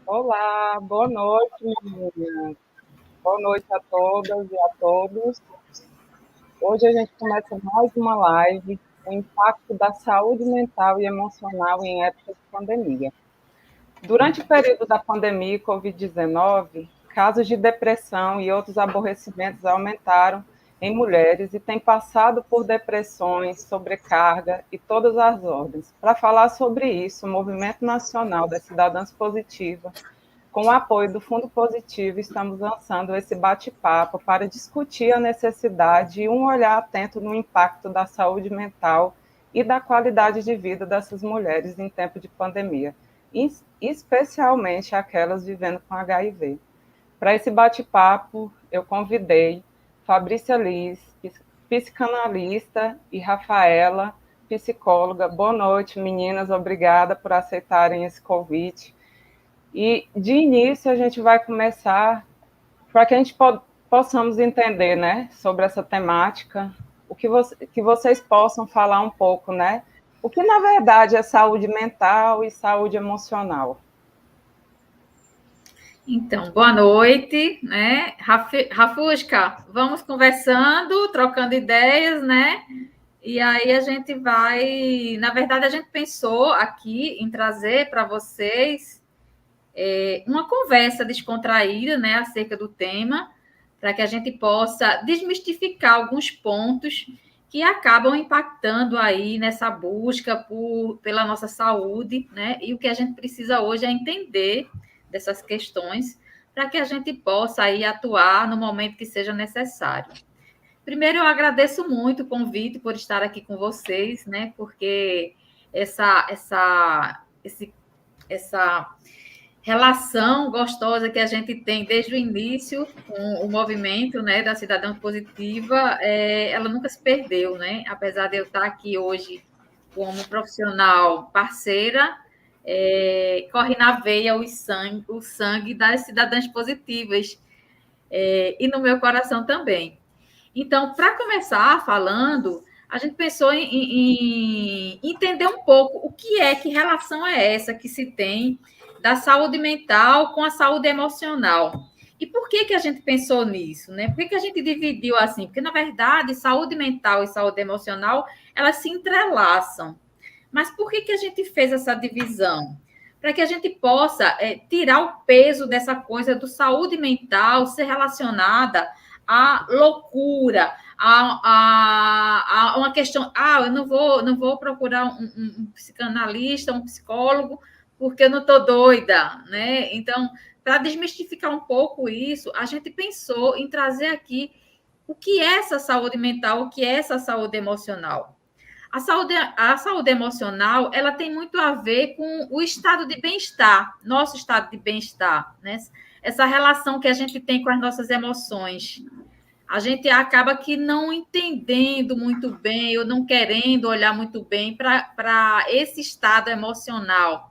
Olá, boa noite, meninas. Boa noite a todas e a todos. Hoje a gente começa mais uma live, o impacto da saúde mental e emocional em época de pandemia. Durante o período da pandemia Covid-19, casos de depressão e outros aborrecimentos aumentaram em mulheres e têm passado por depressões, sobrecarga e todas as ordens. Para falar sobre isso, o Movimento Nacional das Cidadãs Positivas, com o apoio do Fundo Positivo, estamos lançando esse bate-papo para discutir a necessidade e um olhar atento no impacto da saúde mental e da qualidade de vida dessas mulheres em tempo de pandemia, especialmente aquelas vivendo com HIV. Para esse bate-papo, eu convidei Fabrícia Liz, psicanalista, e Rafaela, psicóloga. Boa noite, meninas. Obrigada por aceitarem esse convite. E, de início, a gente vai começar para que a gente possamos entender, né, sobre essa temática, que vocês possam falar um pouco, né, o que, na verdade, é saúde mental e saúde emocional. Então, boa noite, né? Rafusca, vamos conversando, trocando ideias, né? E aí a gente vai. Na verdade, a gente pensou aqui em trazer para vocês uma conversa descontraída, né, acerca do tema, para que a gente possa desmistificar alguns pontos que acabam impactando aí nessa busca pela nossa saúde, né? E o que a gente precisa hoje é entender dessas questões para que a gente possa aí atuar no momento que seja necessário. Primeiro, eu agradeço muito o convite por estar aqui com vocês, né? Porque essa relação gostosa que a gente tem desde o início com o movimento, né, da Cidadã Positiva, ela nunca se perdeu, né? Apesar de eu estar aqui hoje como profissional parceira, corre na veia o sangue das cidadãs positivas, e no meu coração também. Então, para começar falando, a gente pensou em entender um pouco que relação é essa que se tem da saúde mental com a saúde emocional. E por que a gente pensou nisso, né? Por que a gente dividiu assim? Porque, na verdade, saúde mental e saúde emocional, elas se entrelaçam. Mas por que a gente fez essa divisão? Para que a gente possa tirar o peso dessa coisa do saúde mental ser relacionada à loucura, a uma questão, eu não vou procurar um psicanalista, um psicólogo, porque eu não estou doida, né? Então, para desmistificar um pouco isso, a gente pensou em trazer aqui o que é essa saúde mental, o que é essa saúde emocional. A saúde emocional, ela tem muito a ver com o estado de bem-estar, nosso estado de bem-estar, né? Essa relação que a gente tem com as nossas emoções. A gente acaba que não entendendo muito bem ou não querendo olhar muito bem para esse estado emocional,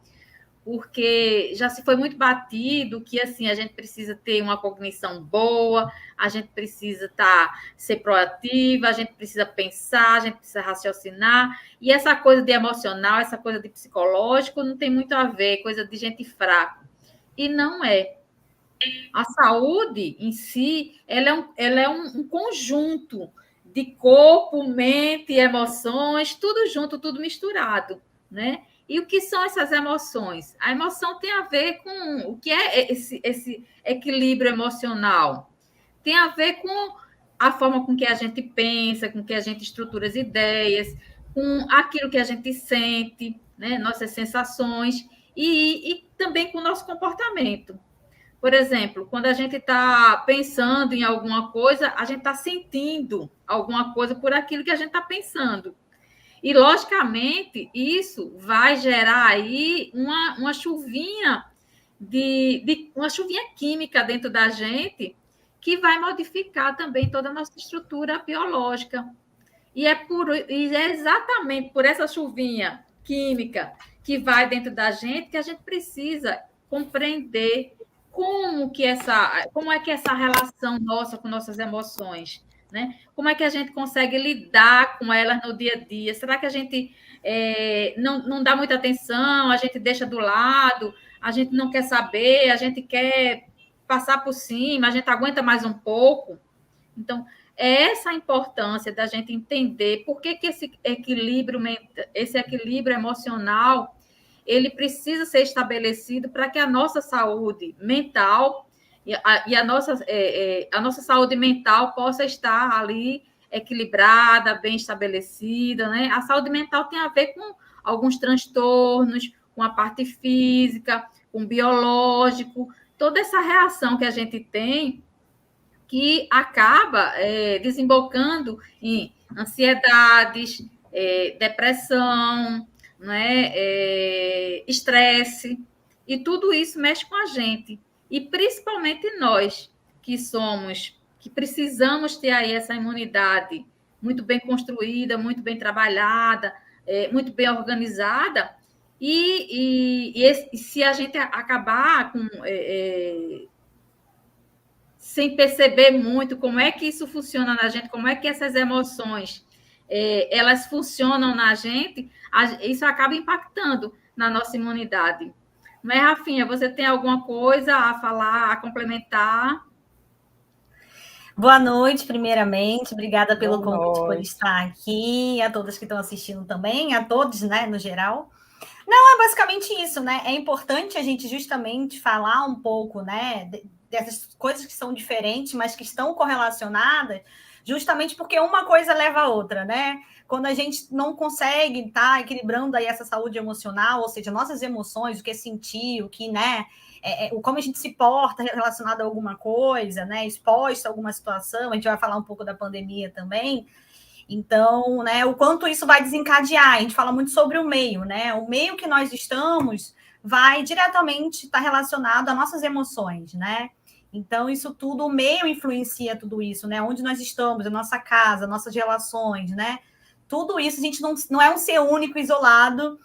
porque já se foi muito batido que assim a gente precisa ter uma cognição boa, a gente precisa ser proativa, a gente precisa pensar, a gente precisa raciocinar, e essa coisa de emocional, essa coisa de psicológico não tem muito a ver, coisa de gente fraca. E não é. A saúde em si, ela é um conjunto de corpo, mente, emoções, tudo junto, tudo misturado, né? E o que são essas emoções? A emoção tem a ver com o que é esse equilíbrio emocional. Tem a ver com a forma com que a gente pensa, com que a gente estrutura as ideias, com aquilo que a gente sente, né? Nossas sensações e também com o nosso comportamento. Por exemplo, quando a gente está pensando em alguma coisa, a gente está sentindo alguma coisa por aquilo que a gente está pensando. E, logicamente, isso vai gerar aí uma chuvinha uma chuvinha química dentro da gente que vai modificar também toda a nossa estrutura biológica. E é exatamente por essa chuvinha química que vai dentro da gente que a gente precisa compreender como é que essa relação nossa com nossas emoções, né? Como é que a gente consegue lidar com elas no dia a dia? Será que a gente não dá muita atenção, a gente deixa do lado, a gente não quer saber, a gente quer passar por cima, a gente aguenta mais um pouco. Então, é essa a importância da gente entender por que esse equilíbrio emocional, ele precisa ser estabelecido para que a nossa saúde mental e a nossa saúde mental possa estar ali equilibrada, bem estabelecida, né? A saúde mental tem a ver com alguns transtornos, com a parte física, com o biológico, toda essa reação que a gente tem que acaba desembocando em ansiedades, depressão, né, estresse, e tudo isso mexe com a gente. E principalmente nós, que precisamos ter aí essa imunidade muito bem construída, muito bem trabalhada, muito bem organizada, e se a gente acabar com sem perceber muito como é que isso funciona na gente, como é que essas emoções elas funcionam na gente, isso acaba impactando na nossa imunidade. Não é, Rafinha? Você tem alguma coisa a falar, a complementar? Boa noite, primeiramente. Obrigada pelo Boa convite por noite. estar aqui, a todas que estão assistindo também, a todos, né, no geral. Não, é basicamente isso, né? É importante a gente justamente falar um pouco, né, dessas coisas que são diferentes, mas que estão correlacionadas, justamente porque uma coisa leva a outra, né? Quando a gente não consegue estar equilibrando aí essa saúde emocional, ou seja, nossas emoções, o que é sentir, o que, né, como a gente se porta relacionado a alguma coisa, né, exposto a alguma situação, a gente vai falar um pouco da pandemia também. Então, né, o quanto isso vai desencadear, a gente fala muito sobre o meio, né? O meio que nós estamos vai diretamente estar relacionado às nossas emoções, né? Então, isso tudo, o meio influencia tudo isso, né? Onde nós estamos, a nossa casa, nossas relações, né? Tudo isso, a gente não é um ser único, isolado,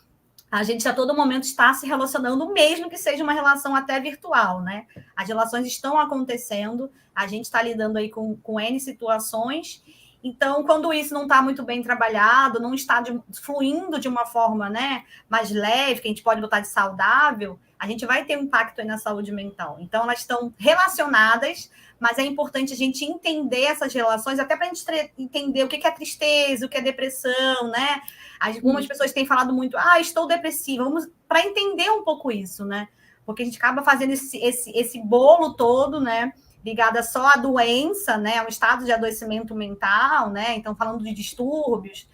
a gente a todo momento está se relacionando, mesmo que seja uma relação até virtual, né? As relações estão acontecendo, a gente está lidando aí com N situações. Então, quando isso não está muito bem trabalhado, não está fluindo de uma forma, né, mais leve, que a gente pode botar de saudável, a gente vai ter um impacto aí na saúde mental. Então, elas estão relacionadas, mas é importante a gente entender essas relações, até para a gente entender o que é tristeza, o que é depressão, né? Algumas pessoas têm falado muito, estou depressiva, vamos para entender um pouco isso, né? Porque a gente acaba fazendo esse bolo todo, né? Ligada só à doença, né? A um estado de adoecimento mental, né? Então, falando de distúrbios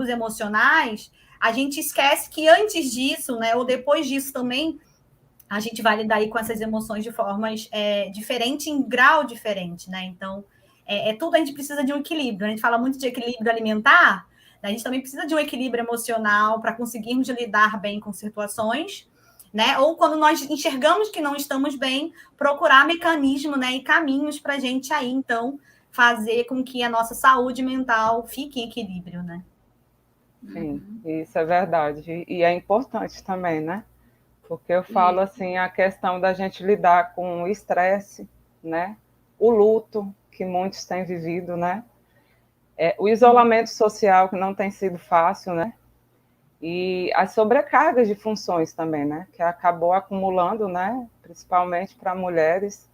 emocionais, a gente esquece que antes disso, né? Ou depois disso também, a gente vai lidar aí com essas emoções de formas diferentes, em grau diferente, né? Então, tudo a gente precisa de um equilíbrio. A gente fala muito de equilíbrio alimentar, né? A gente também precisa de um equilíbrio emocional para conseguirmos lidar bem com situações, né? Ou quando nós enxergamos que não estamos bem, procurar mecanismo, né, e caminhos para a gente aí, então, fazer com que a nossa saúde mental fique em equilíbrio, né? Sim, isso é verdade. E é importante também, né? Porque eu falo assim, a questão da gente lidar com o estresse, né? O luto que muitos têm vivido, né? O isolamento social que não tem sido fácil, né? E as sobrecargas de funções também, né? Que acabou acumulando, né? Principalmente para mulheres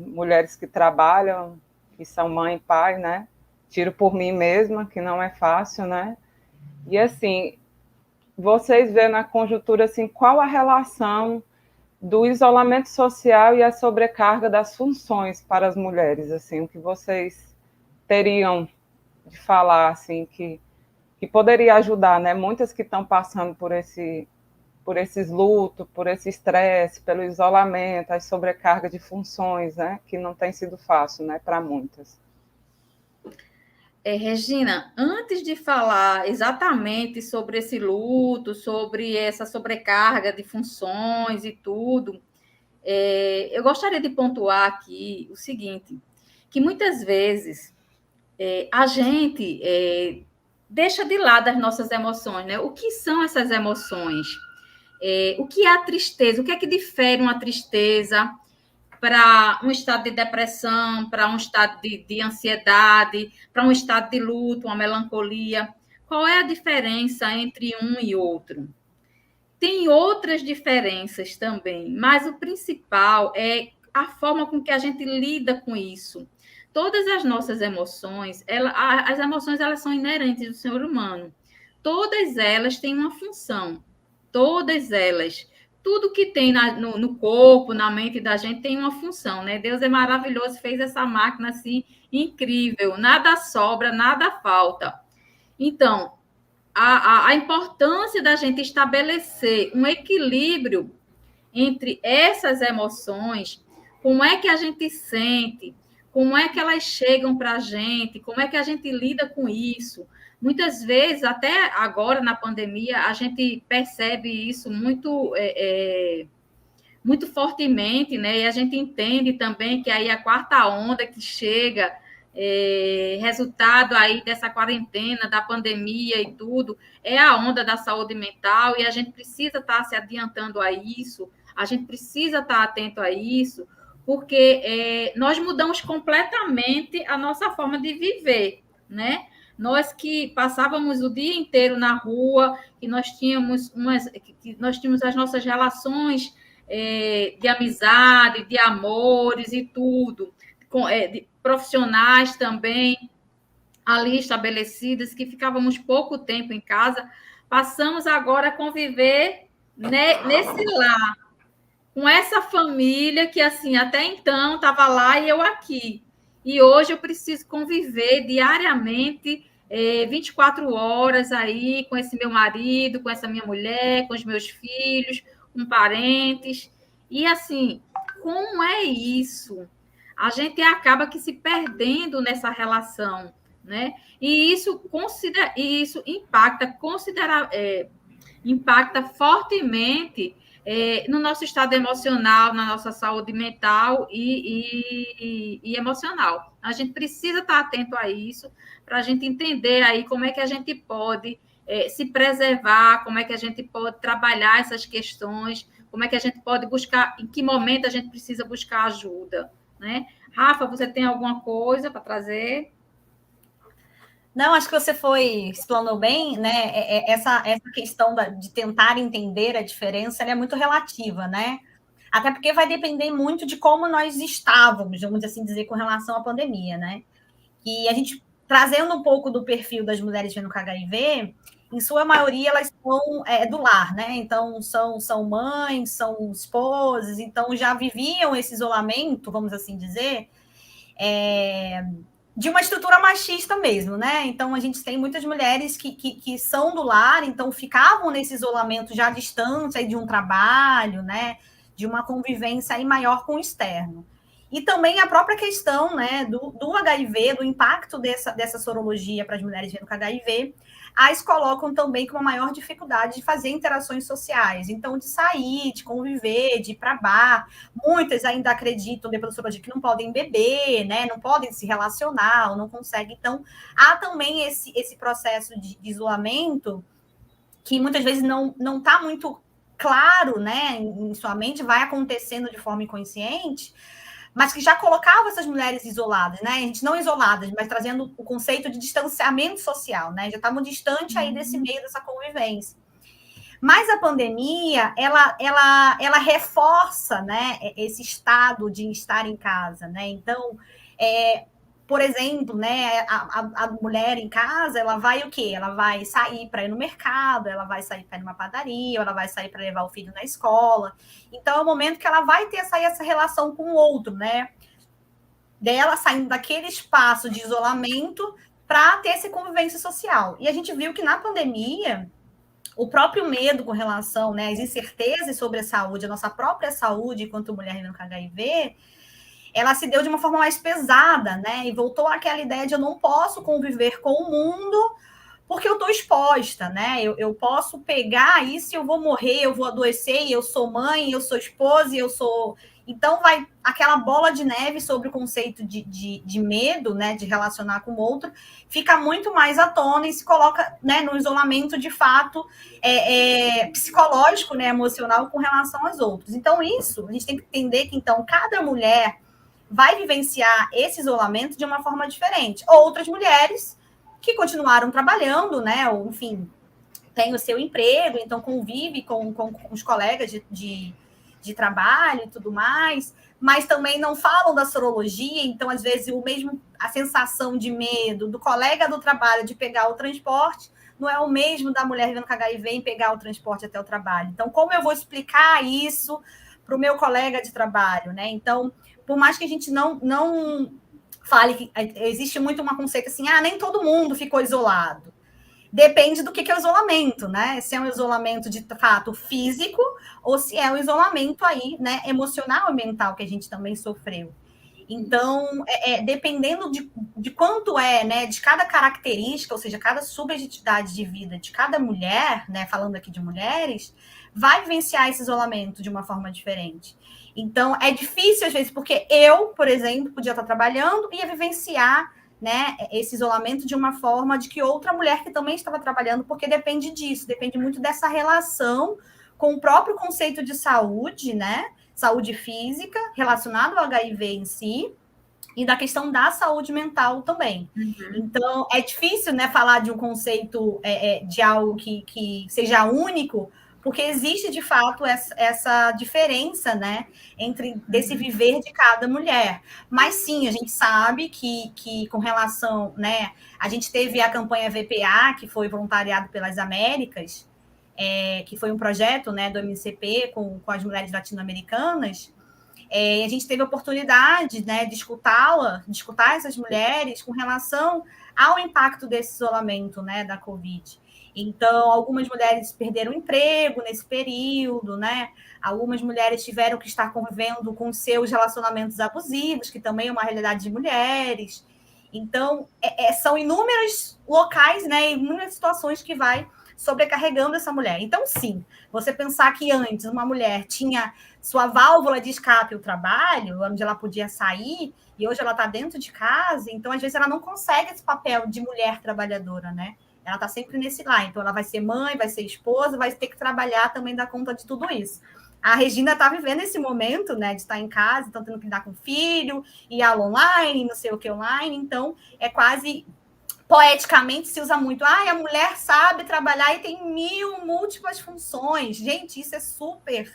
mulheres que trabalham, que são mãe e pai, né? Tiro por mim mesma, que não é fácil, né? E assim, vocês vêem na conjuntura assim, qual a relação do isolamento social e a sobrecarga das funções para as mulheres, assim, o que vocês teriam de falar, assim, que poderia ajudar, né? Muitas que estão passando por esses lutos, por esse estresse, pelo isolamento, a sobrecarga de funções, né? Que não tem sido fácil, né? Para muitas. Regina, antes de falar exatamente sobre esse luto, sobre essa sobrecarga de funções e tudo, eu gostaria de pontuar aqui o seguinte, que muitas vezes a gente deixa de lado as nossas emoções, né? O que são essas emoções? O que é a tristeza? O que é que difere uma tristeza para um estado de depressão, para um estado de ansiedade, para um estado de luto, uma melancolia? Qual é a diferença entre um e outro? tem outras diferenças também, mas o principal é a forma com que a gente lida com isso. Todas as nossas emoções, as emoções elas são inerentes do ser humano. Todas elas têm uma função. Todas elas. Tudo que tem no corpo, na mente da gente tem uma função, né? Deus é maravilhoso, fez essa máquina assim incrível. Nada sobra, nada falta. Então, a importância da gente estabelecer um equilíbrio entre essas emoções, como é que a gente sente, como é que elas chegam para a gente, como é que a gente lida com isso. Muitas vezes, até agora na pandemia, a gente percebe isso muito fortemente, né? E a gente entende também que aí a quarta onda que chega, resultado aí dessa quarentena, da pandemia e tudo, é a onda da saúde mental, e a gente precisa estar se adiantando a isso, a gente precisa estar atento a isso, porque nós mudamos completamente a nossa forma de viver, né? Nós que passávamos o dia inteiro na rua, que nós tínhamos as nossas relações de amizade, de amores e tudo, de profissionais também ali estabelecidas, que ficávamos pouco tempo em casa, passamos agora a conviver nesse lar, com essa família que, assim, até então estava lá e eu aqui. E hoje eu preciso conviver diariamente, 24 horas aí com esse meu marido, com essa minha mulher, com os meus filhos, com parentes. E, assim, como é isso? A gente acaba que se perdendo nessa relação, né? E isso impacta fortemente no nosso estado emocional, na nossa saúde mental e emocional. A gente precisa estar atento a isso para a gente entender aí como é que a gente pode se preservar, como é que a gente pode trabalhar essas questões, como é que a gente pode buscar, em que momento a gente precisa buscar ajuda, né? Rafa, você tem alguma coisa para trazer? Não, acho que você explanou bem, né? Essa questão de tentar entender a diferença, ela é muito relativa, né? Até porque vai depender muito de como nós estávamos, vamos assim dizer, com relação à pandemia, né? E a gente, trazendo um pouco do perfil das mulheres vivendo com HIV, em sua maioria elas são do lar, né? Então, são mães, são esposas, então já viviam esse isolamento, vamos assim dizer, de uma estrutura machista mesmo, né? Então, a gente tem muitas mulheres que são do lar, então ficavam nesse isolamento já distante aí de um trabalho, né? De uma convivência aí maior com o externo. E também a própria questão, né, do HIV, do impacto dessa sorologia para as mulheres vivendo com HIV, as colocam também com uma maior dificuldade de fazer interações sociais. Então, de sair, de conviver, de ir para bar. Muitas ainda acreditam, depois da sorologia, que não podem beber, né, não podem se relacionar, ou não conseguem. Então, há também esse processo de isolamento que muitas vezes não está muito claro, né, em sua mente, vai acontecendo de forma inconsciente, mas que já colocava essas mulheres isoladas, né? A gente não isoladas, mas trazendo o conceito de distanciamento social, né? Já estavam distantes aí desse meio dessa convivência. Mas a pandemia, ela reforça, né, esse estado de estar em casa, né? Então, por exemplo, né, a mulher em casa, ela vai o quê? Ela vai sair para ir no mercado, ela vai sair para ir numa padaria, ela vai sair para levar o filho na escola. Então, é o momento que ela vai ter essa relação com o outro, né? Dela saindo daquele espaço de isolamento para ter essa convivência social. E a gente viu que na pandemia, o próprio medo com relação, né, às incertezas sobre a saúde, a nossa própria saúde enquanto mulher vivendo com HIV, ela se deu de uma forma mais pesada, né? E voltou àquela ideia de eu não posso conviver com o mundo porque eu estou exposta, né? Eu posso pegar isso e eu vou morrer, eu vou adoecer, eu sou mãe, eu sou esposa, eu sou... Então, vai aquela bola de neve sobre o conceito de medo, né? De relacionar com o outro, fica muito mais à tona e se coloca, né, no isolamento, de fato, psicológico, né? Emocional com relação aos outros. Então, isso, a gente tem que entender que, então, cada mulher vai vivenciar esse isolamento de uma forma diferente. Outras mulheres que continuaram trabalhando, né, ou, enfim, tem o seu emprego, então convive com os colegas de trabalho e tudo mais, mas também não falam da sorologia, então, às vezes, a sensação de medo do colega do trabalho de pegar o transporte não é o mesmo da mulher vivendo com HIV em pegar o transporte até o trabalho. Então, como eu vou explicar isso para o meu colega de trabalho, né? Então, por mais que a gente não fale que existe muito um conceito assim, nem todo mundo ficou isolado. Depende do que é o isolamento, né? Se é um isolamento de fato físico ou se é um isolamento aí, né, emocional e mental que a gente também sofreu. Então, dependendo de quanto né, de cada característica, ou seja, cada subjetividade de vida de cada mulher, né, falando aqui de mulheres, vai vivenciar esse isolamento de uma forma diferente. Então, é difícil às vezes, porque eu, por exemplo, podia estar trabalhando e ia vivenciar, né, esse isolamento de uma forma de que outra mulher que também estava trabalhando, porque depende disso, depende muito dessa relação com o próprio conceito de saúde, né, saúde física, relacionado ao HIV em si, e da questão da saúde mental também. Uhum. Então, é difícil, né, falar de um conceito de algo que seja único, porque existe, de fato, essa diferença, né, entre desse viver de cada mulher. Mas, sim, a gente sabe que com relação, né, a gente teve a campanha VPA, que foi voluntariado pelas Américas, que foi um projeto, né, do MCP com as mulheres latino-americanas. A gente teve a oportunidade, né, de escutar essas mulheres com relação ao impacto desse isolamento, né, da Covid. Então, algumas mulheres perderam emprego nesse período, né? Algumas mulheres tiveram que estar convivendo com seus relacionamentos abusivos, que também é uma realidade de mulheres. Então, são inúmeros locais, né, inúmeras situações que vai sobrecarregando essa mulher. Então, sim, você pensar que antes uma mulher tinha sua válvula de escape o trabalho, onde ela podia sair, e hoje ela está dentro de casa, então, às vezes, ela não consegue esse papel de mulher trabalhadora, né? Ela está sempre nesse lá. Então, ela vai ser mãe, vai ser esposa, vai ter que trabalhar também, dar conta de tudo isso. A Regina está vivendo esse momento, né, de estar em casa, então tendo que lidar com o filho, e aula online, não sei o que online, então é quase... Poeticamente se usa muito, a mulher sabe trabalhar e tem múltiplas funções. Gente, isso é super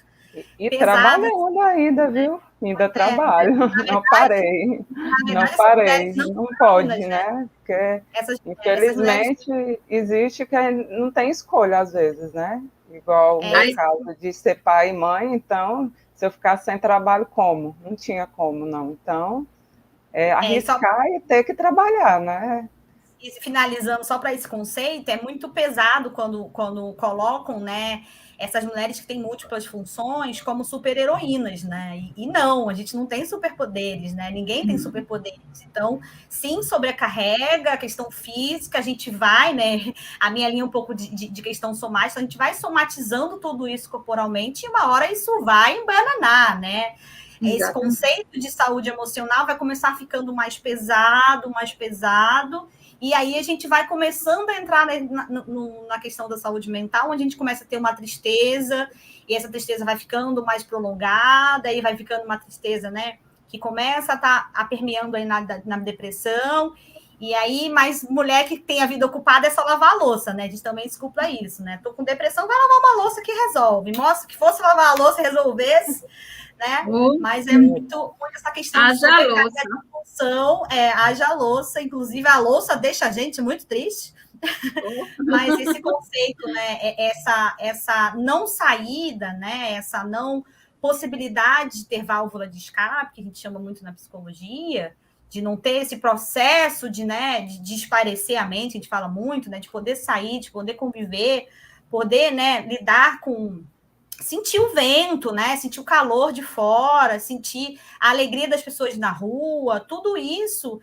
e pesado. Trabalhando ainda, viu? Ainda trabalho. Não parei. Não parei. Não pode, né? Porque, infelizmente, existe que não tem escolha, às vezes, né? Igual o meu caso de ser pai e mãe, então, se eu ficar sem trabalho, como? Não tinha como, não. Então, arriscar e ter que trabalhar, né? E finalizando só para esse conceito, é muito pesado quando colocam, né, essas mulheres que têm múltiplas funções como super-heroínas, né? E não, a gente não tem superpoderes, né? Ninguém tem superpoderes. Então, sim, sobrecarrega a questão física, a gente vai, né? A minha linha é um pouco de questão somática, a gente vai somatizando tudo isso corporalmente e uma hora isso vai embananar, né? Esse conceito de saúde emocional vai começar ficando mais pesado, e aí a gente vai começando a entrar na questão da saúde mental, onde a gente começa a ter uma tristeza, e essa tristeza vai ficando mais prolongada, e vai ficando uma tristeza, né, que começa a estar permeando aí na depressão, e aí, mais mulher que tem a vida ocupada é só lavar a louça, né? A gente também desculpa isso, né? Tô com depressão, vai lavar uma louça que resolve. Mostra que fosse lavar a louça e resolvesse, né? Mas é muito essa questão de sobrecarga de função, haja louça, inclusive a louça deixa a gente muito triste, mas esse conceito, né, essa não saída, né, essa não possibilidade de ter válvula de escape, que a gente chama muito na psicologia, de não ter esse processo de espairecer a mente, a gente fala muito, né, de poder sair, de poder conviver, poder, né, lidar com... sentir o vento, né? Sentir o calor de fora, sentir a alegria das pessoas na rua, tudo isso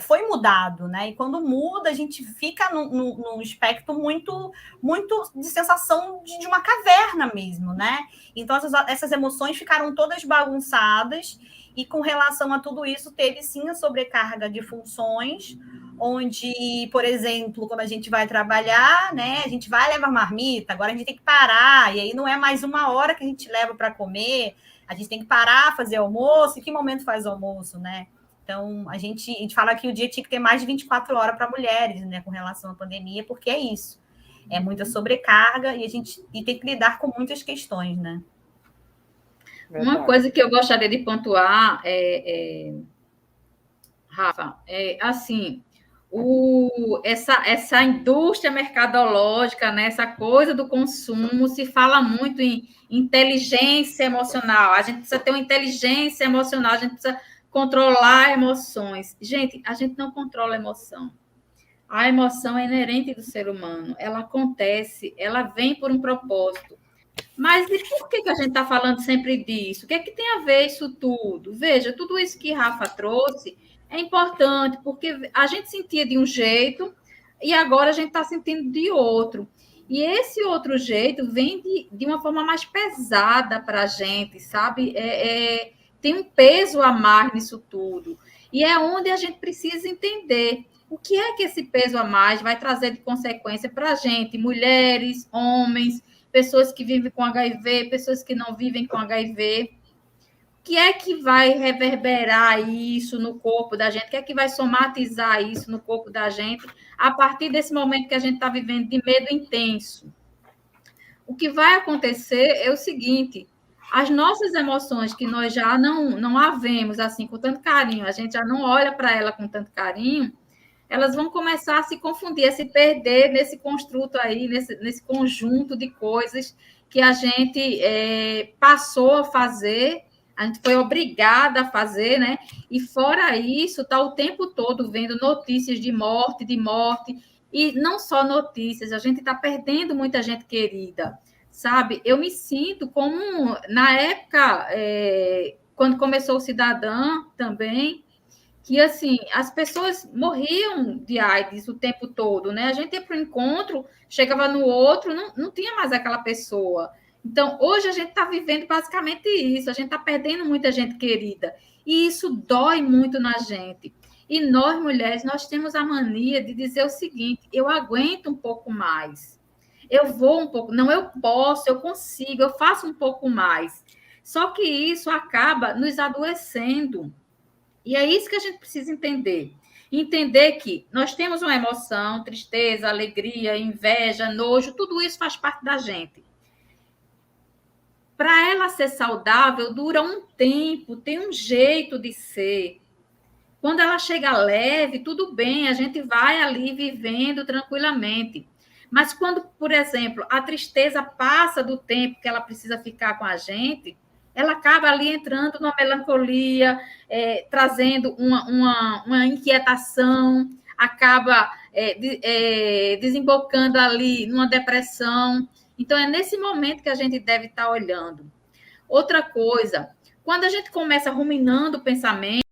foi mudado, né? E quando muda, a gente fica num espectro muito, muito de sensação de uma caverna mesmo, né? Então, essas emoções ficaram todas bagunçadas e com relação a tudo isso, teve sim a sobrecarga de funções, onde, por exemplo, quando a gente vai trabalhar, né, a gente vai levar marmita, agora a gente tem que parar, e aí não é mais uma hora que a gente leva para comer, a gente tem que parar, fazer almoço, e que momento faz o almoço, né? Então, a gente fala que o dia tinha que ter mais de 24 horas para mulheres, né, com relação à pandemia, porque é isso. É muita sobrecarga e a gente tem que lidar com muitas questões, né? Uma coisa que eu gostaria de pontuar, Rafa, assim, essa indústria mercadológica, né, essa coisa do consumo, se fala muito em inteligência emocional. A gente precisa ter uma inteligência emocional, a gente precisa controlar emoções. Gente, a gente não controla a emoção. A emoção é inerente do ser humano. Ela acontece, ela vem por um propósito. Mas e por que a gente está falando sempre disso? O que é que tem a ver isso tudo? Veja, tudo isso que Rafa trouxe é importante, porque a gente sentia de um jeito e agora a gente está sentindo de outro. E esse outro jeito vem de uma forma mais pesada para a gente, sabe? Tem um peso a mais nisso tudo. E é onde a gente precisa entender o que é que esse peso a mais vai trazer de consequência para a gente, mulheres, homens, pessoas que vivem com HIV, pessoas que não vivem com HIV. O que é que vai reverberar isso no corpo da gente? O que é que vai somatizar isso no corpo da gente a partir desse momento que a gente está vivendo de medo intenso? O que vai acontecer é o seguinte: as nossas emoções que nós já não a vemos assim com tanto carinho, a gente já não olha para ela com tanto carinho, elas vão começar a se confundir, a se perder nesse construto aí, nesse conjunto de coisas que a gente passou a fazer, a gente foi obrigada a fazer, né? E fora isso, está o tempo todo vendo notícias de morte, e não só notícias, a gente está perdendo muita gente querida, sabe? Eu me sinto como, na época, quando começou o Cidadã também, que, assim, as pessoas morriam de AIDS o tempo todo, né? A gente ia para o encontro, chegava no outro, não tinha mais aquela pessoa. Então, hoje a gente está vivendo basicamente isso, a gente está perdendo muita gente querida, e isso dói muito na gente. E nós, mulheres, nós temos a mania de dizer o seguinte: eu aguento um pouco mais, eu vou um pouco, não, eu posso, eu consigo, eu faço um pouco mais. Só que isso acaba nos adoecendo. E é isso que a gente precisa entender. Entender que nós temos uma emoção, tristeza, alegria, inveja, nojo, tudo isso faz parte da gente. Para ela ser saudável, dura um tempo, tem um jeito de ser. Quando ela chega leve, tudo bem, a gente vai ali vivendo tranquilamente. Mas quando, por exemplo, a tristeza passa do tempo que ela precisa ficar com a gente, ela acaba ali entrando numa melancolia, trazendo uma inquietação, acaba desembocando ali numa depressão. Então, é nesse momento que a gente deve estar olhando. Outra coisa, quando a gente começa ruminando o pensamento,